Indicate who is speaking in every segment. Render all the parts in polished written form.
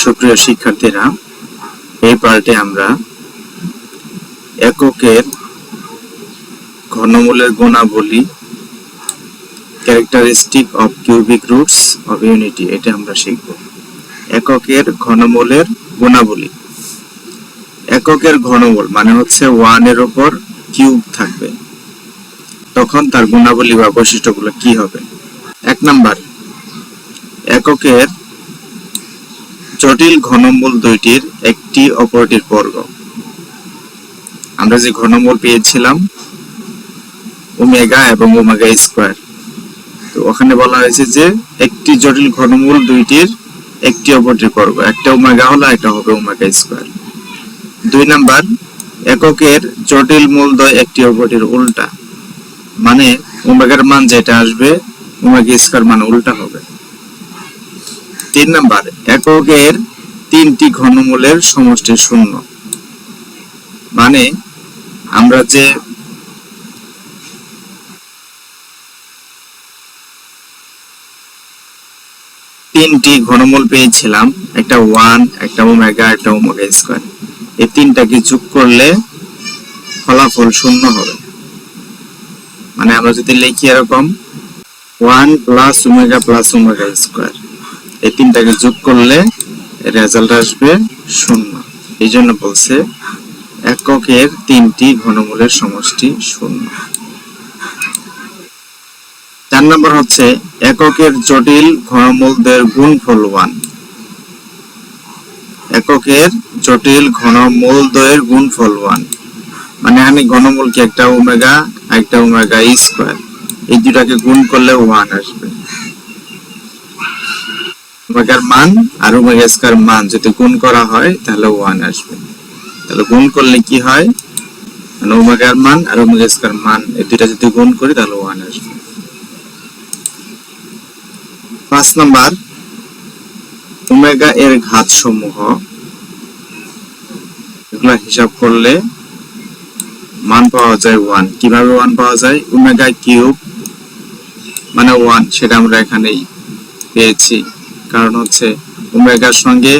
Speaker 1: সুপ্রিয় শিক্ষার্থীরা, এই পার্টে আমরা এককের ঘনমূলের গুণাবলী, characteristic of cubic roots of unity, এটা আমরা শিখব। এককের ঘনমূলের গুণাবলী। এককের ঘনমূল মানে হচ্ছে 1 এর উপর কিউব থাকবে, তখন তার গুণাবলী বা বৈশিষ্ট্যগুলো কি হবে। 1 নাম্বার, এককের জটিল ঘনমূল দুইটির একটি অপরটির বর্গ। আমরা যে ঘনমূল পেয়েছিলাম ওমেগা এবং ওমেগা স্কয়ার, তো ওখানে বলা হয়েছে যে একটি জটিল ঘনমূল দুইটির একটি অপরটির বর্গ, একটা ওমেগা হলো, একটা হবে ওমেগা স্কয়ার। 2 নাম্বার, এককের জটিল মূলদ্বয় একটি অপরটির উল্টা, মানে ওমেগার মান যেটা আসবে ওমেগা স্কয়ার মান উল্টা হবে। 3 নাম্বার, এককের 3টি ঘনমূলের সমষ্টি শূন্য, মানে আমরা যে তিনটি ঘনমূল পেয়েছিলাম, একটা 1, একটা ওমেগা, একটা ওমেগা স্কয়ার, এই তিনটাকে যোগ করলে ফলাফল শূন্য হবে। মানে আমরা যদি লিখি এরকম 1 plus omega plus omega square, এই তিনটাকে যোগ করলে রেজাল্ট আসবে শূন্য। এই জন্য বলছে এককের 3টি ঘনমূলের সমষ্টি শূন্য। 4 নম্বর হচ্ছে এককের জটিল ঘনমূলদের গুণফল 1। এককের জটিল ঘনমূলদ্বয়ের গুণফল 1, মানে আমি ঘনমূলকে একটা ওমেগা একটা ওমেগা স্কয়ার, এই দুটাকে গুণ করলে 1 আসবে। ওমেগার মান আর ওমেগা স্কয়ার মান যদি গুণ করা হয় তাহলে 1 আসবে। তাহলে গুণ করলে কি হয়, মানে ওমেগার মান আর ওমেগা স্কয়ার মান এই দুটা যদি গুণ করি তাহলে 1 আসবে। 5 নাম্বার, ওমেগা এর ঘাত সমূহ, এগুলা হিসাব করলে মান পাওয়া যায় 1। কিভাবে 1 পাওয়া যায়? ওমেগা কিউব মানে 1, সেটা আমরা এখানেই পেয়েছি, কারণ হচ্ছে ওমেগার সঙ্গে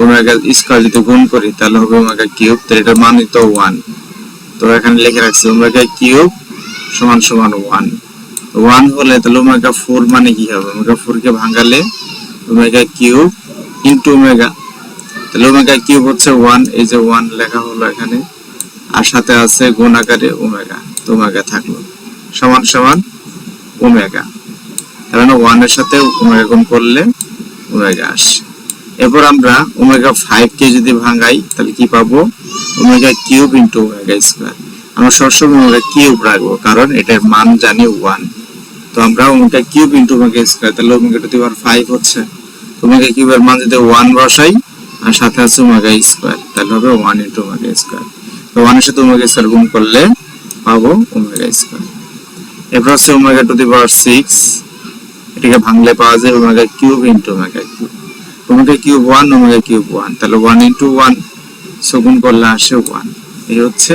Speaker 1: ওমেগা স্কয়ার যদি গুণ করি তাহলে হবে ওমেগা কিউব, তো এটার মান তো 1। তো এখানে লিখে রাখছি ওমেগা কিউব সমান সমান 1। 1 হলে তাহলে ওমেগা 4 মানে কি হবে? ওমেগা 4 কে ভাঙালে ওমেগা কিউব ইনটু ওমেগা, তাহলে ওমেগা কিউব হচ্ছে 1, এই যে 1 লেখা হলো এখানে, আর সাথে আছে গুণ আকারে ওমেগা, তো ওমেগা থাকলো সমান সমান ওমেগা। তাহলে 1 এর সাথে ওমেগা গুণ করলে ওমেগা আসে। এরপর আমরা ওমেগা 5 কে যদি ভাঙাই তাহলে কি পাবো? Omega cube into omega square. আমরা সবসময় ওমেগা কিউব রাখবো, কারণ এটার মান জানি 1। তো আমরা omega cube into omega square, তাহলে ওমেগা টু দি পাওয়ার 5 হচ্ছে। ওমেগা কিউবের মান যদি 1 বসাই আর সাথে আছে ওমেগা স্কয়ার, তাহলে হবে 1 ইনটু ওমেগা স্কয়ার। তো 1 এর সাথে ওমেগা স্কয়ার গুণ করলে পাবো ওমেগা স্কয়ার। এরপর হচ্ছে ওমেগা টু দি পাওয়ার 6, এটাকে ভাঙলে পাওয়া যায় omega cube into omega cube. Omega cube 1, omega cube 1, তাহলে 1 ইনটু 1, সো গুণ করলে আসে 1। এই হচ্ছে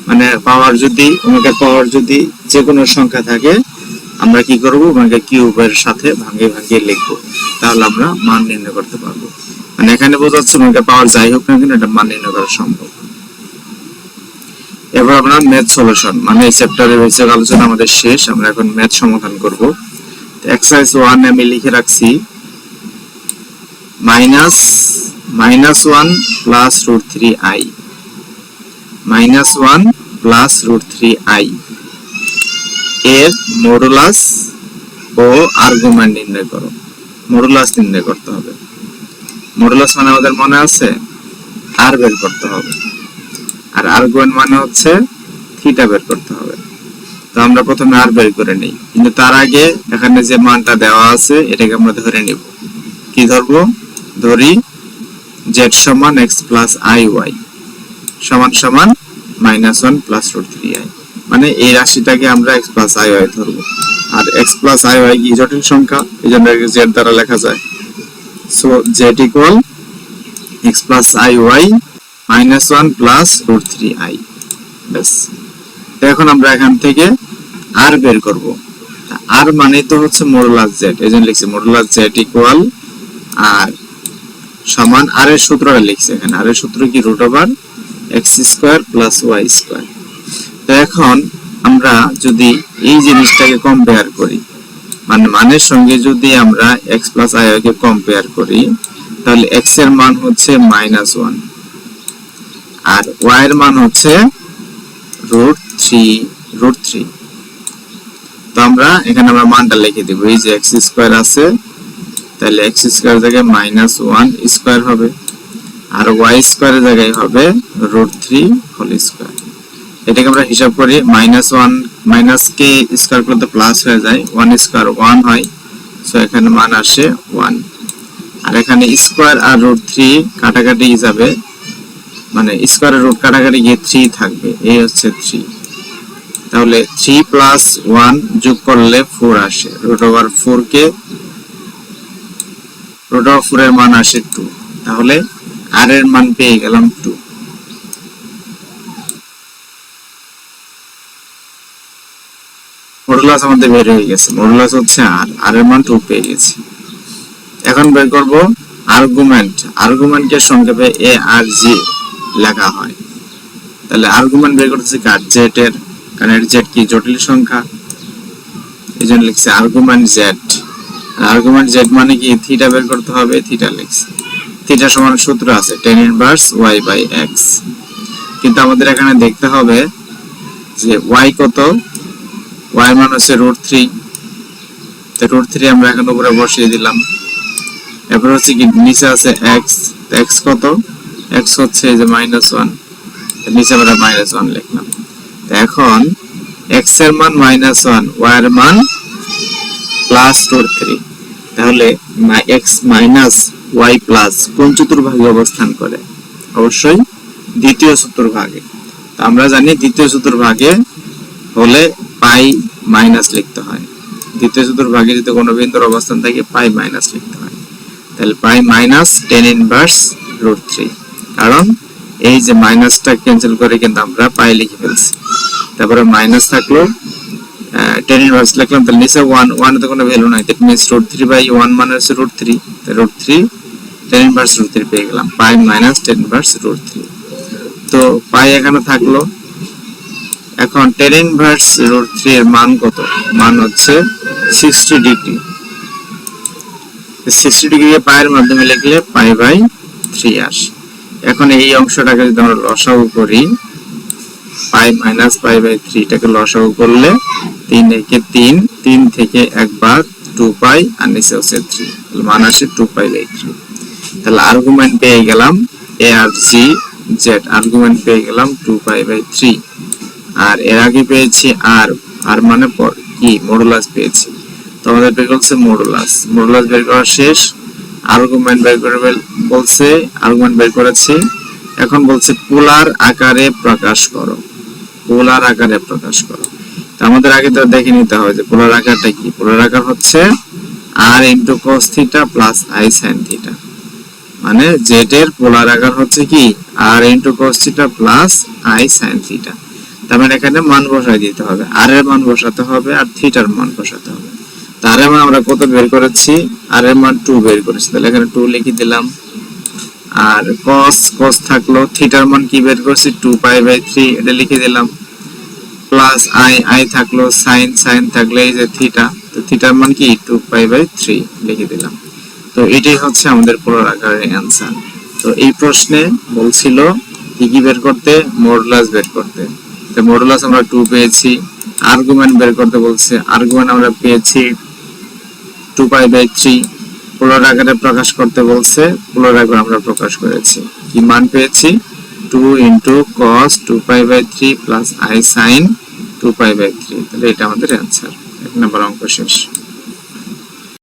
Speaker 1: মানে পাওয়ার, যদি ওমেগার পাওয়ার যদি যে কোনো সংখ্যা থাকে আমরা কি করব? ওমেগা কিউবের সাথে ভাঙিয়ে ভাঙিয়ে লিখব, তাহলে আমরা মান নির্ণয় করতে পারবো। মানে এখানে বোঝাচ্ছে ওমেগা পাওয়ার যাই হোক না কেন এটা মান নির্ণয় করা সম্ভব। এবার আমরা ম্যাথ সলিউশন, মানে এই চ্যাপ্টারের বেসিক আলোচনা আমাদের শেষ, আমরা এখন ম্যাথ সমাধান করব। এক্সারসাইজ 1 আমি লিখে রাখছি -1 প্লাস √3i, -1 প্লাস √3i এর মডুলাস ও আর্গুমেন্ট নির্ণয় করো। মডুলাস নির্ণয় করতে হবে। মডুলাস মানে আমাদের মনে আছে আর বের করতে হবে, আর আর্গুমেন্ট মানে হচ্ছে থিটা বের করতে হবে। তো আমরা প্রথমে আর বের করে নেই, কিন্তু তার আগে এখানে যে মানটা দেওয়া আছে এটাকে আমরা ধরে নিব। কি ধরবো? ধরি z সমান x প্লাস iy সমান সমান -1 প্লাস √3i, মানে এই রাশিটাকে আমরা x প্লাস iy ধরবো। আর x প্লাস iy কি জটিল সংখ্যা, এই জন্য z দ্বারা লেখা যায়। So z equal x plus iy -1 plus √3i। ব্যাস, তো এখন আমরা এখান থেকে আর বের করব। আর মানে তো হচ্ছে মডুলাস z, এই জন্য লিখছি মডুলাস z ইকুয়াল আর সমান আর এর সূত্রটা লিখছে এখানে। আর এর সূত্র কি √x² + y²। তো এখন আমরা যদি এই জিনিসটাকে কম্পেয়ার করি, মানে মানের সঙ্গে যদি আমরা x + i কে কম্পেয়ার করি, তাহলে x এর মান হচ্ছে -1 আর y এর মান হচ্ছে √3। তো আমরা এখানে মানটা লিখে দেব। এই যে x² আছে, তাহলে x² এর জায়গায় -1² হবে আর y² এর জায়গায় হবে √3²। এটাকে আমরা হিসাব করি, -1 -k² করতে প্লাস হয়ে যায়, 1² 1 হয়, সো এখানে মান আসে 1। আর এখানে স্কয়ার আর √3 কাটাকাটি যাবে, মানে স্কয়ারের রুট কাটাকাটি গিয়ে 3 থাকবে, এই হচ্ছে 3। তাহলে 3 + 1 যোগ করলে 4 আসে। √4 এর মান আসে 2। তাহলে r এর মান পেয়ে গেলাম 2। মডুলাস আমাদের বের হয়ে গেছে, মডুলাস হচ্ছে r এর মান 2 পেয়ে গেছি। এখন বের করব আর্গুমেন্ট। আর্গুমেন্টের সংক্ষেপে ARG লেখা হয়। তাহলে আর্গুমেন্ট বের করতেছি কার, z এর, কারণ এর z কি জটিল সংখ্যা, এইজন্য লিখছি আর্গুমেন্ট z। আর্গুমেন্ট z মানে কি থিটা বের করতে হবে, থিটা লিখছি। থিটা সমান সূত্র আছে tan ইনভার্স y/x। কিন্তু আমাদের এখানে দেখতে হবে যে y কত, y মান হচ্ছে √3। তো √3 আমরা এখন উপরে বসিয়ে দিলাম। এরপর হচ্ছে কি নিচে আছে x, তো x কত, x হচ্ছে এই যে -1, নিচে আমরা -1 লিখলাম। তো এখন x এর মান -1, y এর মান +√3। তাহলে x - y প্লাস কোন চতুর্ভাগে অবস্থান করে? অবশ্যই দ্বিতীয় চতুর্ভাগে। তো আমরা জানি দ্বিতীয় চতুর্ভাগে হলে পাই মাইনাস লিখতে হয়। দ্বিতীয় চতুর্ভাগে যদি কোনো বিন্দুর অবস্থান থাকে পাই মাইনাস লিখতে হয়। তাহলে পাই মাইনাস tan ইনভার্স √3, কারণ এই যে মাইনাসটা ক্যান্সেল করে কিন্তু আমরা পাই লিখে ফেলছি। তারপরে মাইনাস থাকলো, tan ইনভার্স লিখলাম, তাহলে নিচে 1 এর তো কোনো ভ্যালু নাই, দ্যাট মিন্স √3/1 মানে হচ্ছে √3, তাহলে √3 tan ইনভার্স √3 পেয়ে গেলাম, পাই মাইনাস tan ইনভার্স √3। তো পাই এখানে থাকলো। এখন tan ইনভার্স √3 এর মান কত? মান হচ্ছে 60 ডিগ্রি। 60 ডিগ্রি পায়ের মাধ্যমে লিখলে পাই/3 আসে। এখন এই অংশটাকে যদি আমরা লসাগু করি, পাই মাইনাস পাই/3 টাকে লসাগু করলে 3 একে 3 থেকে একবার 2 পাই আর নিচে হচ্ছে 3, তাহলে মান আসে 2π/3। তাহলে আর্গুমেন্ট পেয়ে গেলাম ARG Z, আর্গুমেন্ট পেয়ে গেলাম 2π/3। আর এর আগে পেয়েছি আর মানে কি মডুলাস পেয়েছি। তো আমাদের বের করছে মডুলাস। মডুলাস বের করা শেষ। আর্গুমেন্ট বের করবে বলছে, আর্গুমেন্ট বের করেছি। এখন বলছে পোলার আকারে প্রকাশ করো, পোলার আকারে প্রকাশ করো। তো আমাদের আগে তো দেখে নিতে হবে যে পোলার আকারটা কি। পোলার আকার হচ্ছে r * cos θ + i sin θ, মানে z এর পোলার আকার হচ্ছে কি r * cos θ + i sin θ। তার মানে এখানে মান বসাই দিতে হবে, r এর মান বসাতে হবে আর θ এর মান বসাতে হবে। তার মান আমরা কত বের করেছি, r এর মান 2 বের করেছি, তাহলে এখানে 2 লিখে দিলাম। আর cos থাকলো, θ এর মান কি বের করেছি 2π/3, এটা লিখে দিলাম। প্লাস i থাকলো, sin থাকলে এই যে θ, তো θ এর মান কি 2π/3 লিখে দিলাম। তো এটাই হচ্ছে আমাদের পোলার আকারের অ্যানসার। তো এই প্রশ্নে বলছিল কি বের করতে, মডুলাস বের করতে। তো মডুলাস আমরা 2 পেয়েছি। আর্গুমেন্ট বের করতে বলছে, আর্গুমেন্ট আমরা পেয়েছি 2π/3। পোলার আকারে প্রকাশ করতে বলছে, পোলার আকারে আমরা প্রকাশ করেছি। কি মান পেয়েছি 2 * cos 2π/3 + i sin 2π/3। তাহলে এটা আমাদের অ্যানসার। 1 নম্বর অঙ্ক শেষ।